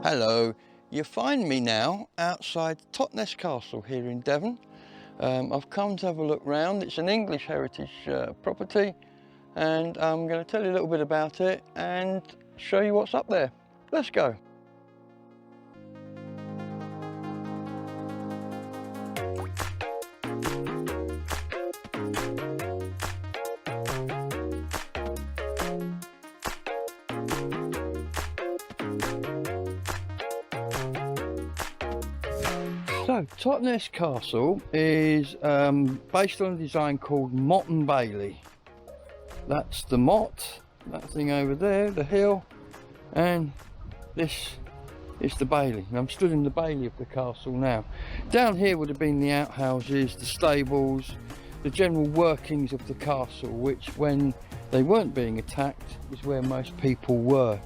Hello, you find me now outside Totnes Castle here in Devon. I've come to have a look round. It's an English heritage property, and I'm going to tell you a little bit about it and show you what's up there. Let's go. So, Totnes Castle is based on a design called Motte and Bailey. That's the Motte, that thing over there, the hill, and this is the Bailey. I'm stood in the Bailey of the castle now. Down here would have been the outhouses, the stables, the general workings of the castle, which when they weren't being attacked is where most people were.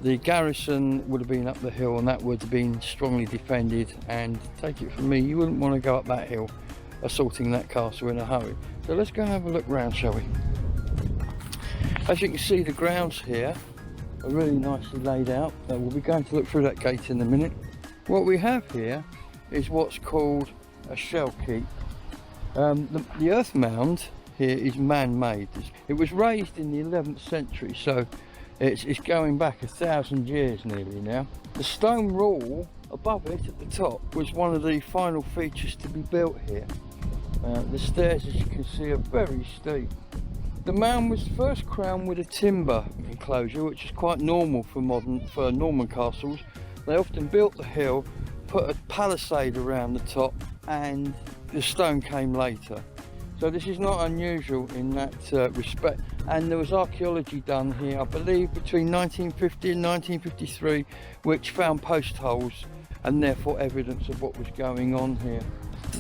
The garrison would have been up the hill, and that would have been strongly defended, and take it from me, you wouldn't want to go up that hill assaulting that castle in a hurry. So let's go and have a look round, shall we? As you can see, the grounds here are really nicely laid out. We'll be going to look through that gate in a minute. What we have here is what's called a shell keep. The earth mound here is man-made. It was raised in the 11th century, so it's going back 1,000 years nearly now. The stone rule above it at the top was one of the final features to be built here. The stairs, as you can see, are very steep. The mound was first crowned with a timber enclosure, which is quite normal for Norman castles. They often built the hill, put a palisade around the top, and the stone came later. So this is not unusual in that respect. And there was archaeology done here, I believe, between 1950 and 1953, which found post holes and therefore evidence of what was going on here.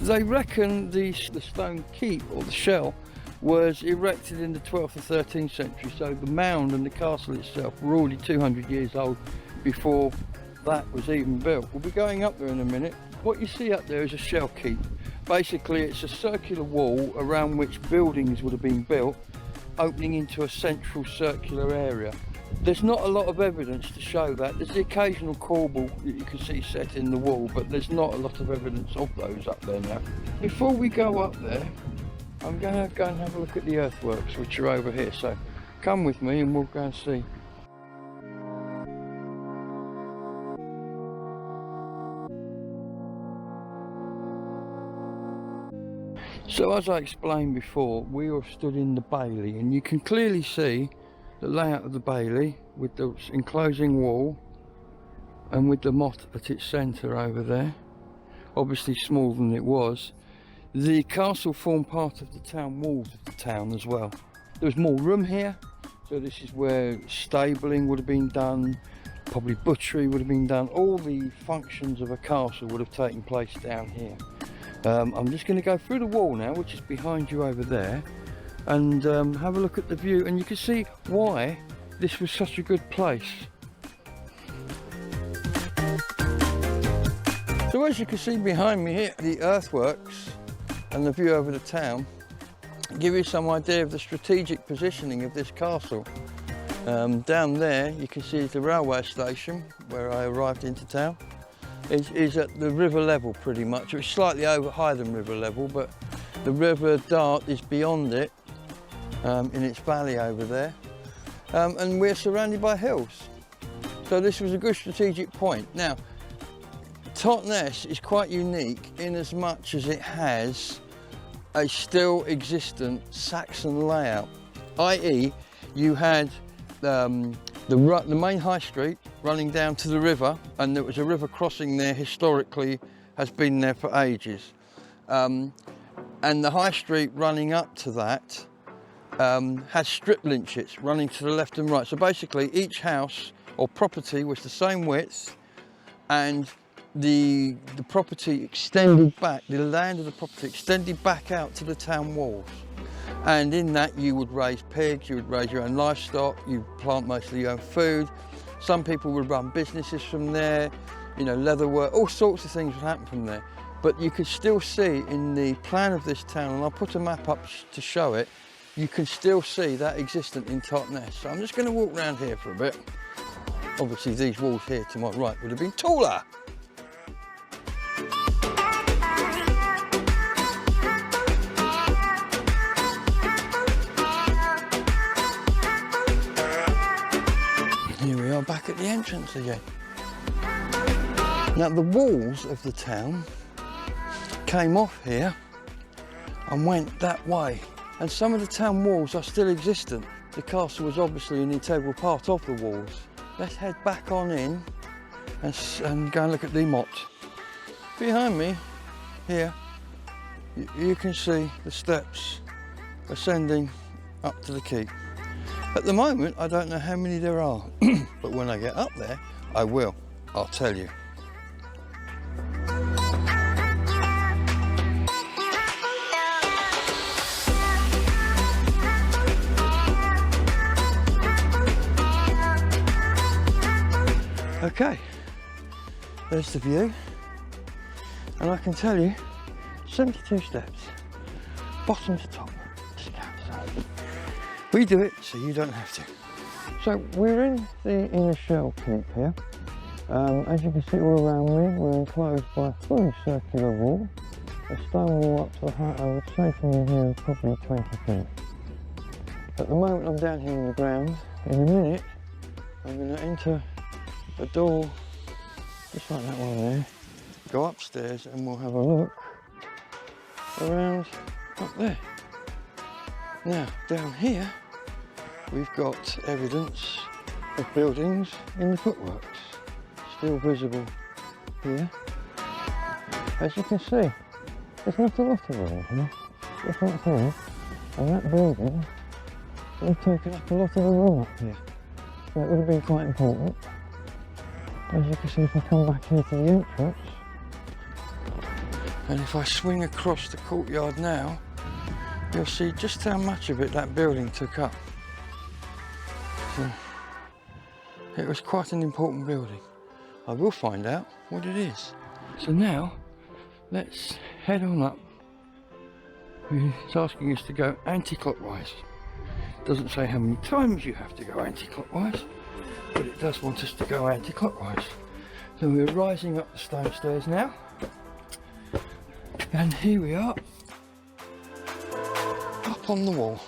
They reckon the stone keep, or the shell, was erected in the 12th or 13th century, so the mound and the castle itself were already 200 years old before that was even built. We'll be going up there in a minute. What you see up there is a shell keep. Basically, it's a circular wall around which buildings would have been built, opening into a central circular area. There's not a lot of evidence to show that. There's the occasional corbel that you can see set in the wall, but there's not a lot of evidence of those up there now. Before we go up there, I'm going to go and have a look at the earthworks, which are over here. So come with me and we'll go and see. So as I explained before, we are stood in the Bailey, and you can clearly see the layout of the Bailey with the enclosing wall and with the motte at its centre over there, obviously smaller than it was. The castle formed part of the town walls of the town as well. There was more room here, so this is where stabling would have been done, probably butchery would have been done. All the functions of a castle would have taken place down here. I'm just going to go through the wall now, which is behind you over there, and have a look at the view, and you can see why this was such a good place. So as you can see behind me here, the earthworks and the view over the town give you some idea of the strategic positioning of this castle. Down there you can see the railway station where I arrived into town. Is at the river level pretty much. It's slightly higher than river level, but the river Dart is beyond it in its valley over there, and we're surrounded by hills. So this was a good strategic point. Now, Totnes is quite unique in as much as it has a still existent Saxon layout, i.e. you had the main high street running down to the river, and there was a river crossing there historically, has been there for ages, and the high street running up to that had strip lynchets running to the left and right. So basically each house or property was the same width, and the property extended back, the land of the property extended back out to the town walls. And in that you would raise pigs, you would raise your own livestock, you'd plant mostly your own food. Some people would run businesses from there, you know, leather work, all sorts of things would happen from there. But you could still see in the plan of this town, and I'll put a map up to show it, you can still see that existent in Totnes. So I'm just going to walk around here for a bit. Obviously these walls here to my right would have been taller. Here we are back at the entrance again. Now the walls of the town came off here and went that way, and some of the town walls are still existent. The castle was obviously an integral part of the walls. Let's head back on in and go and look at the motte. Behind me here you can see the steps ascending up to the keep. At the moment I don't know how many there are, but when I get up there I will, I'll tell you. Okay, there's the view, and I can tell you 72 steps, bottom to top, so we do it so you don't have to. So we're in the inner shell keep here. As you can see all around me, we're enclosed by a fully circular wall, a stone wall up to the height I would say from in here probably 20 feet. At the moment I'm down here on the ground. In a minute I'm going to enter a door just like that one there, go upstairs and we'll have a look around up there. Now down here we've got evidence of buildings in the footworks, still visible here. As you can see, there's not a lot of room here, just like here, and that building would have taken up a lot of the room up here, so it would have been quite important. As you can see, if I come back here to the entrance, and if I swing across the courtyard now, you'll see just how much of it that building took up. So, it was quite an important building. I will find out what it is. So now, let's head on up. It's asking us to go anti-clockwise. Doesn't say how many times you have to go anti-clockwise, but it does want us to go anti-clockwise. So we're rising up the stone stairs now, and here we are up on the wall,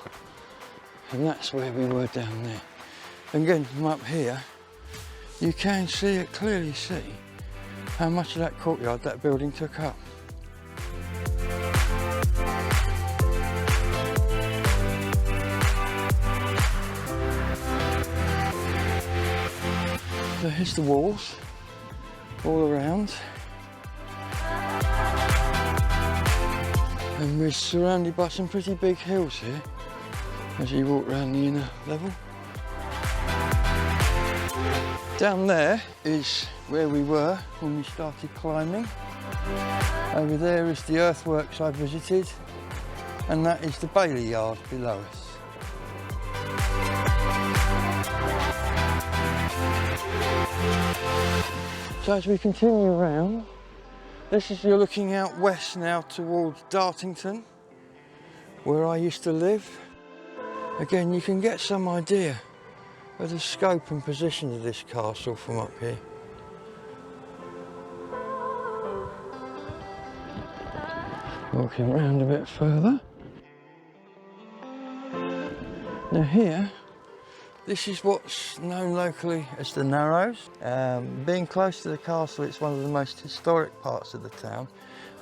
and that's where we were down there. And again, from up here you can see it, clearly see how much of that courtyard that building took up. So here's the walls all around, and we're surrounded by some pretty big hills here as you walk around the inner level. Down there is where we were when we started climbing. Over there is the earthworks I visited, and that is the Bailey Yard below us. So as we continue around, you're looking out west now towards Dartington, where I used to live. Again, you can get some idea of the scope and position of this castle from up here. Walking around a bit further. Now here, this is what's known locally as the Narrows. Being close to the castle, it's one of the most historic parts of the town,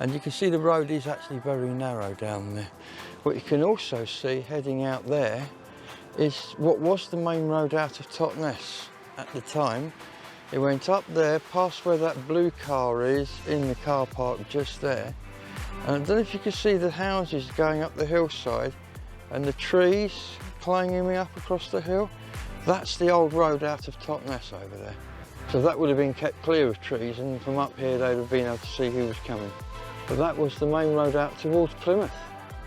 and you can see the road is actually very narrow down there. What you can also see heading out there is what was the main road out of Totnes at the time. It went up there, past where that blue car is, in the car park just there. And I don't know if you can see the houses going up the hillside and the trees climbing up across the hill. That's the old road out of Totnes over there. So that would have been kept clear of trees, and from up here they'd have been able to see who was coming. But that was the main road out towards Plymouth.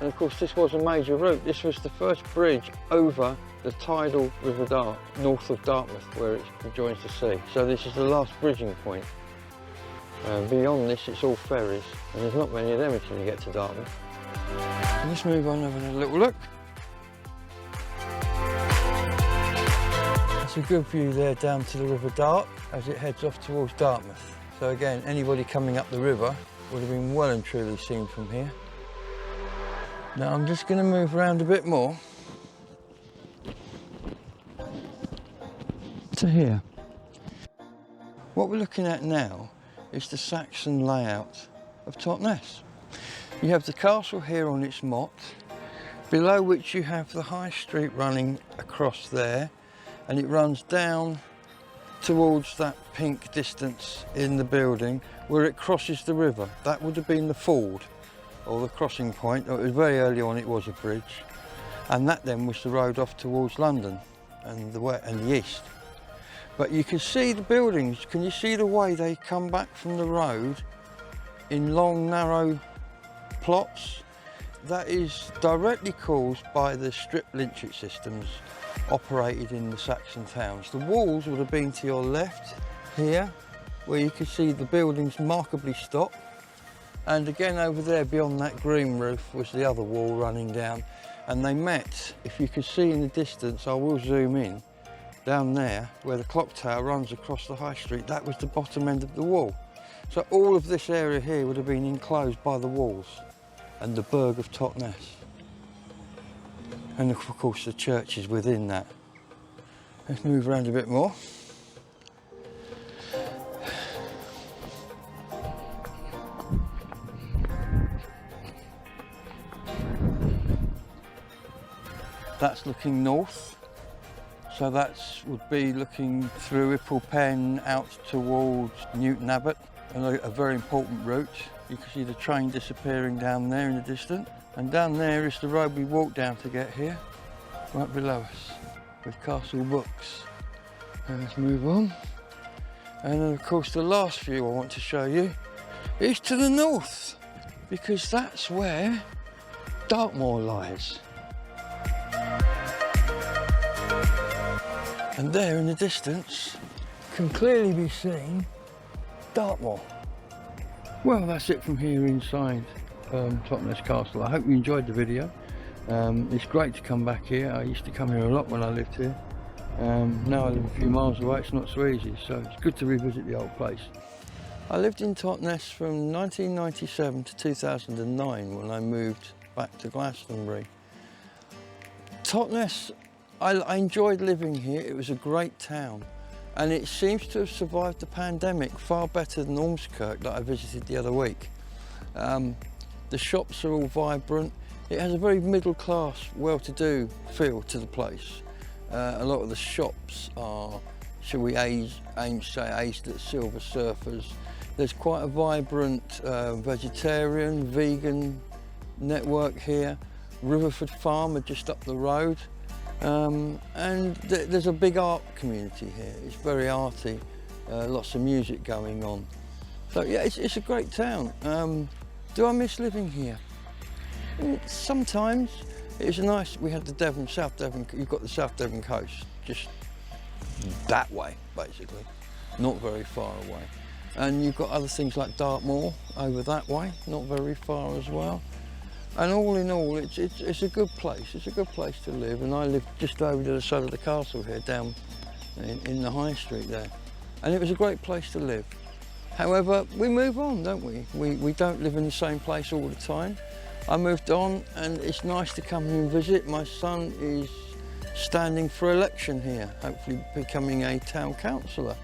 And of course this was a major route. This was the first bridge over the tidal River Dart, north of Dartmouth, where it joins the sea. So this is the last bridging point. Beyond this it's all ferries, and there's not many of them until you get to Dartmouth. So let's move on and have a little look. That's a good view there down to the River Dart as it heads off towards Dartmouth. So again, anybody coming up the river would have been well and truly seen from here. Now I'm just going to move around a bit more to here. What we're looking at now is the Saxon layout of Totnes. You have the castle here on its motte, below which you have the high street running across there, and it runs down towards that pink distance in the building where it crosses the river. That would have been the ford or the crossing point. It was very early on, it was a bridge, and that then was the road off towards London and the east. But you can see the buildings. Can you see the way they come back from the road in long narrow plots? That is directly caused by the strip lynching systems operated in the Saxon towns. The walls would have been to your left here, where you can see the buildings markedly stop, and again over there beyond that green roof was the other wall running down, and they met, if you can see in the distance, I will zoom in, down there where the clock tower runs across the high street. That was the bottom end of the wall. So all of this area here would have been enclosed by the walls and the burg of Totnes. And of course the church is within that. Let's move around a bit more. That's looking north, so that would be looking through Whipple Pen out towards Newton Abbot, a very important route. You can see the train disappearing down there in the distance, and down there is the road we walked down to get here, right below us, with Castle Books. And let's move on. And then of course the last view I want to show you is to the north, because that's where Dartmoor lies. And there in the distance can clearly be seen Dartmoor. Well, that's it from here inside Totnes Castle. I hope you enjoyed the video. It's great to come back here. I used to come here a lot when I lived here. Now I live a few miles away, it's not so easy, so it's good to revisit the old place. I lived in Totnes from 1997 to 2009 when I moved back to Glastonbury. Totnes, I enjoyed living here. It was a great town, and it seems to have survived the pandemic far better than Ormskirk that I visited the other week. The shops are all vibrant. It has a very middle class, well-to-do feel to the place. A lot of the shops are, shall we say, aged at silver surfers. There's quite a vibrant vegetarian, vegan network here. Riverford Farm are just up the road. And there's a big art community here. It's very arty, lots of music going on. So yeah, it's a great town. Do I miss living here? Sometimes. It's nice. We had the Devon, South Devon. You've got the South Devon coast, just that way, basically, not very far away. And you've got other things like Dartmoor over that way, not very far as well. And all in all, it's a good place. It's a good place to live. And I live just over the other side of the castle here, down in the high street there. And it was a great place to live. However, we move on, don't we? We don't live in the same place all the time. I moved on, and it's nice to come here and visit. My son is standing for election here, hopefully becoming a town councillor,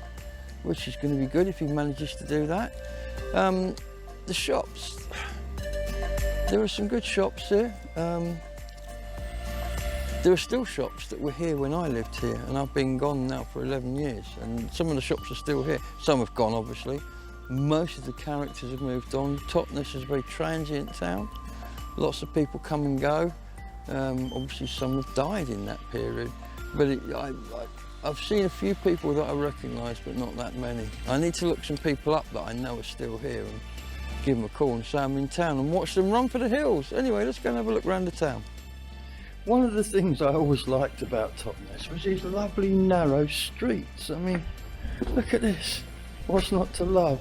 which is going to be good if he manages to do that. The shops, there are some good shops here. There are still shops that were here when I lived here, and I've been gone now for 11 years, and some of the shops are still here. Some have gone, obviously. Most of the characters have moved on. Totnes is a very transient town. Lots of people come and go. Obviously some have died in that period, but I've seen a few people that I recognise, but not that many. I need to look some people up that I know are still here and give them a call and say I'm in town and watch them run for the hills. Anyway, let's go and have a look around the town. One of the things I always liked about Totnes was these lovely narrow streets. I mean, look at this. What's not to love?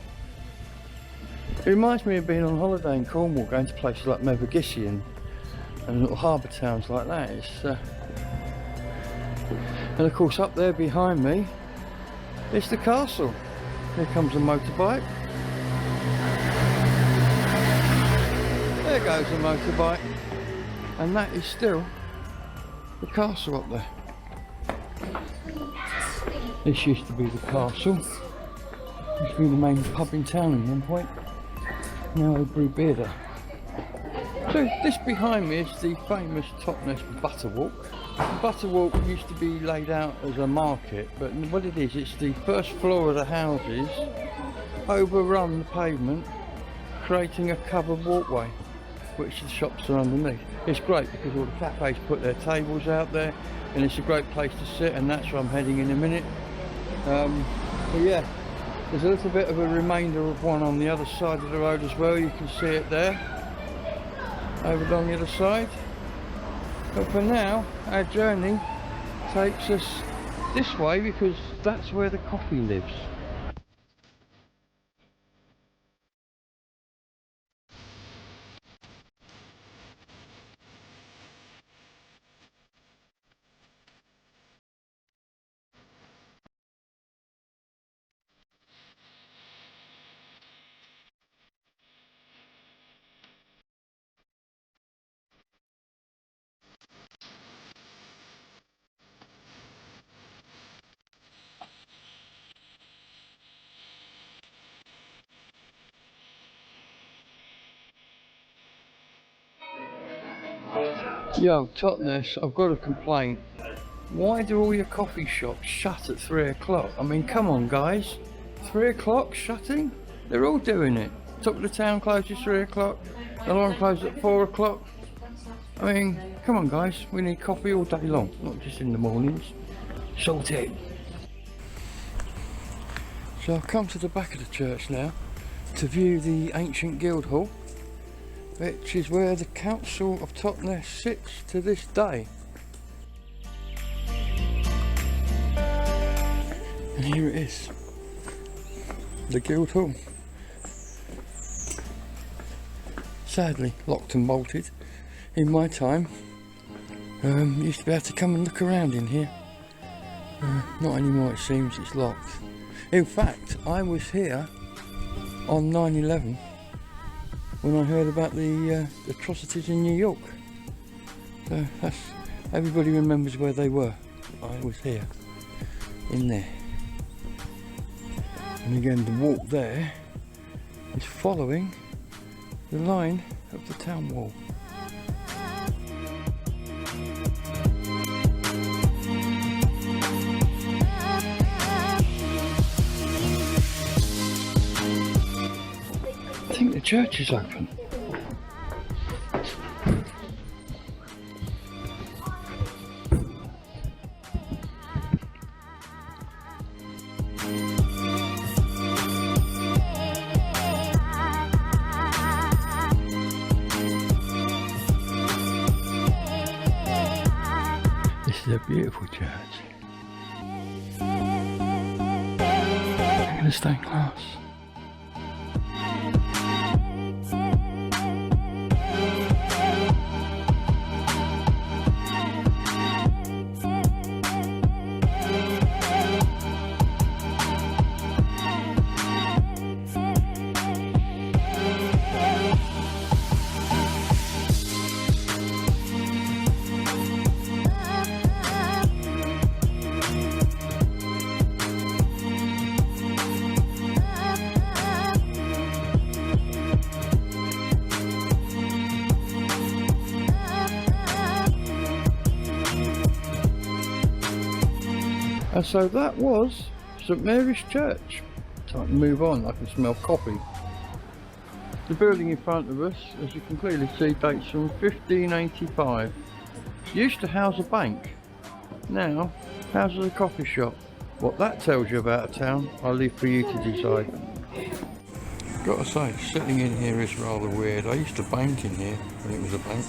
It reminds me of being on holiday in Cornwall, going to places like Mevagissey and little harbour towns like that. And of course up there behind me is the castle. Here comes a motorbike. There goes a motorbike. And that is still the castle up there. This used to be the castle. Used to be the main pub in town at one point. Now they brew beer there. So this behind me is the famous Totnes Butterwalk. The Butterwalk used to be laid out as a market, but what it is, it's the first floor of the houses overrun the pavement, creating a covered walkway, which the shops are underneath. It's great because all the cafes put their tables out there, and it's a great place to sit, and that's where I'm heading in a minute. But yeah, there's a little bit of a remainder of one on the other side of the road as well. You can see it there, over along the other side. But for now, our journey takes us this way because that's where the coffee lives. Yo, Totnes, I've got a complaint. Why do all your coffee shops shut at 3 o'clock? I mean, come on guys. 3 o'clock shutting? They're all doing it. Top of the town closes 3 o'clock. The line closes at 4 o'clock. I mean, come on guys. We need coffee all day long, not just in the mornings. Sort it. So I've come to the back of the church now to view the ancient guild hall, which is where the Council of Totnes sits to this day. And here it is, the guild hall. Sadly locked and bolted. In my time, used to be able to come and look around in here. Not anymore, it seems, it's locked. In fact, I was here on 9/11 when I heard about the atrocities in New York. So everybody remembers where they were. I was here, in there. And again, the walk there is following the line of the town wall. I think the church is open. This is a beautiful church. Look at the stained glass. And so that was St Mary's Church. Time to move on, I can smell coffee. The building in front of us, as you can clearly see, dates from 1585. Used to house a bank, now houses a coffee shop. What that tells you about a town, I'll leave for you to decide. Gotta say, sitting in here is rather weird. I used to bank in here when it was a bank.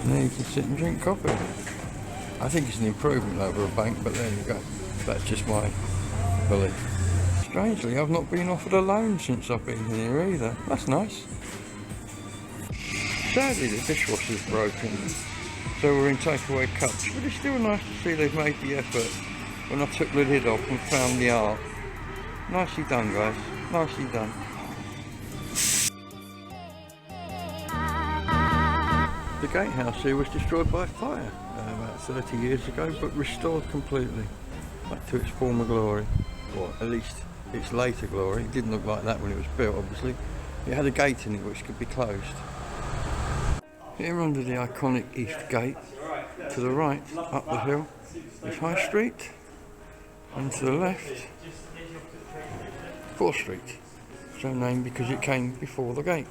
Now you can sit and drink coffee. I think it's an improvement over a bank, but there you go. That's just my belief. Strangely, I've not been offered a loan since I've been here either. That's nice. Sadly, the dishwasher's broken. so we're in takeaway cups. But it's still nice to see they've made the effort when I took the lid off and found the art. Nicely done, guys, nicely done. The gatehouse here was destroyed by fire about 30 years ago, but restored completely back to its former glory, or at least its later glory. It didn't look like that when it was built, obviously. It had a gate in it which could be closed. Here under the iconic East Gate, to the right, up the hill, is High Street, and to the left, 4th Street, so named because it came before the gate.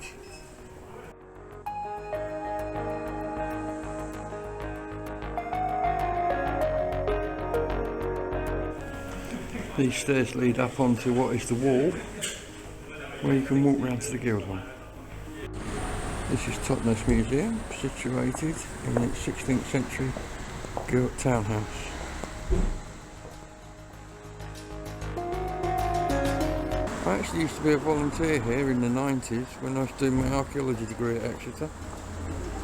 These stairs lead up onto what is the wall, where you can walk round to the Guildhall. This is Totnes Museum, situated in its 16th century gilt townhouse. I actually used to be a volunteer here in the 90s when I was doing my archaeology degree at Exeter.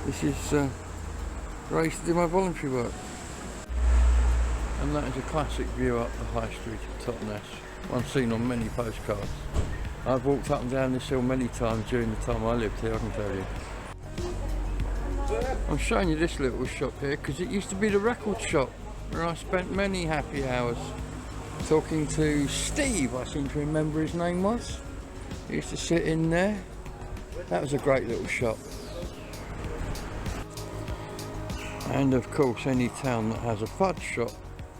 This is where I used to do my voluntary work. And that is a classic view up the High Street of Totnes, one seen on many postcards. I've walked up and down this hill many times during the time I lived here, I can tell you. I'm showing you this little shop here because it used to be the record shop where I spent many happy hours talking to Steve, I seem to remember his name was. He used to sit in there. That was a great little shop. And of course, any town that has a fudge shop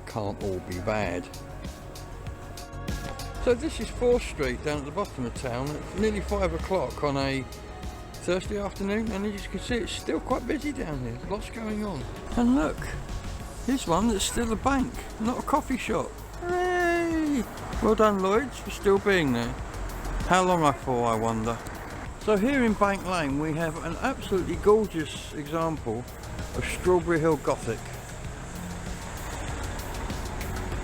can't all be bad. So this is 4th Street down at the bottom of town. It's nearly 5 o'clock on a Thursday afternoon, and as you can see, it's still quite busy down here. Lots going on. And look, here's one that's still a bank, not a coffee shop. Hooray! Well done, Lloyds, for still being there. How long for, I wonder. So here in Bank Lane we have an absolutely gorgeous example of Strawberry Hill Gothic.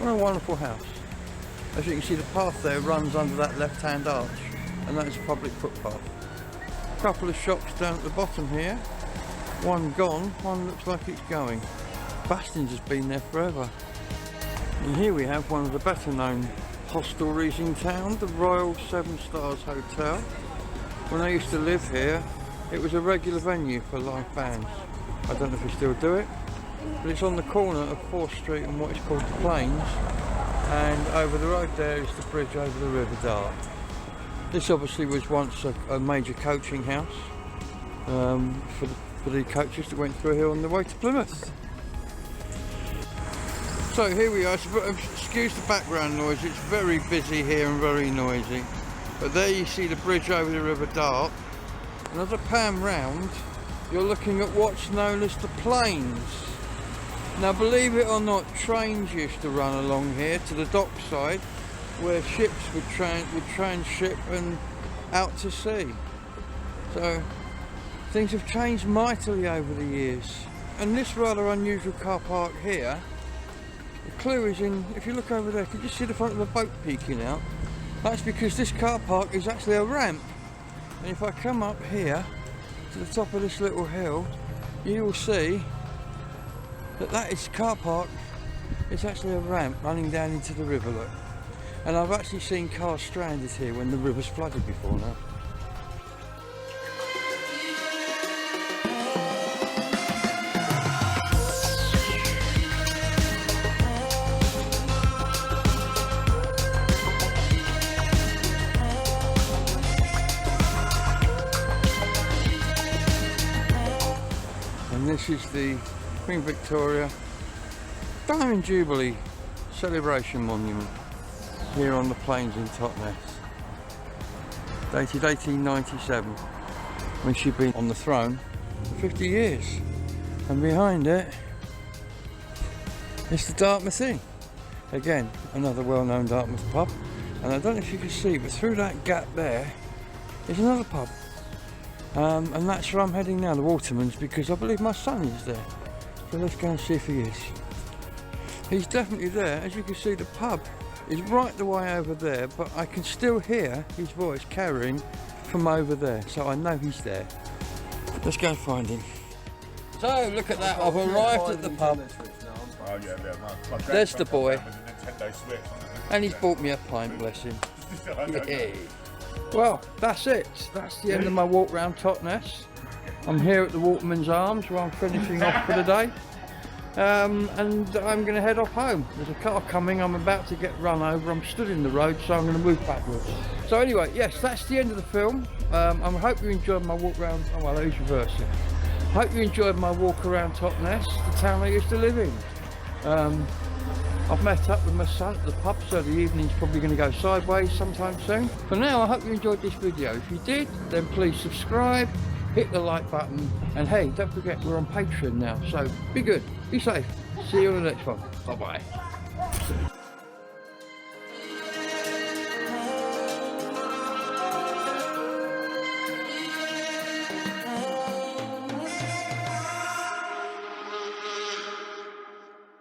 What a wonderful house. As you can see, the path there runs under that left-hand arch, and that is a public footpath. A couple of shops down at the bottom here. One gone, one looks like it's going. Bastion's has been there forever. And here we have one of the better known hostelries in town, the Royal 7 Stars Hotel. When I used to live here, it was a regular venue for live bands. I don't know if we still do it, but it's on the corner of 4th Street and what is called the Plains, and over the road there is the bridge over the River Dart. This obviously was once a major coaching house for the coaches that went through here on the way to Plymouth. So here we are. Excuse the background noise, it's very busy here and very noisy. But there you see the bridge over the River Dart. And as I pan round, you're looking at what's known as the Plains. Now believe it or not, trains used to run along here to the dockside where ships would transship and out to sea. So things have changed mightily over the years. And this rather unusual car park here, the clue is in, if you look over there, can you see the front of a boat peeking out? That's because this car park is actually a ramp. And if I come up here to the top of this little hill, you will see that is car park. It's actually a ramp running down into the river, look. And I've actually seen cars stranded here when the river's flooded before now. And this is the Queen Victoria Diamond Jubilee Celebration Monument here on the Plains in Totnes, dated 1897, when she'd been on the throne for 50 years. And behind it is the Dartmouth Inn, again another well-known Dartmouth pub. And I don't know if you can see, but through that gap there is another pub, and that's where I'm heading now, the Waterman's, because I believe my son is there. So let's go and see if he is. He's definitely there. As you can see, the pub is right the way over there, but I can still hear his voice carrying from over there, so I know he's there. Let's go and find him. So look at that, I've arrived at the pub. Oh yeah, no. There's the boy. With a Nintendo Switch. And he's bought me a pint, bless him. Yeah. Well, that's it. That's the end of my walk round Totnes. I'm here at the Waterman's Arms where I'm finishing off for the day. And I'm going to head off home. There's a car coming, I'm about to get run over. I'm stood in the road, so I'm going to move backwards. So anyway, yes, that's the end of the film. I hope you enjoyed my walk around. Oh well, who's reversing? I hope you enjoyed my walk around Totnes, the town I used to live in. I've met up with my son at the pub, so the evening's probably going to go sideways sometime soon. For now, I hope you enjoyed this video. If you did, then please subscribe, hit the like button, and hey, don't forget we're on Patreon now, so be good, be safe. See you on the next one. Bye bye.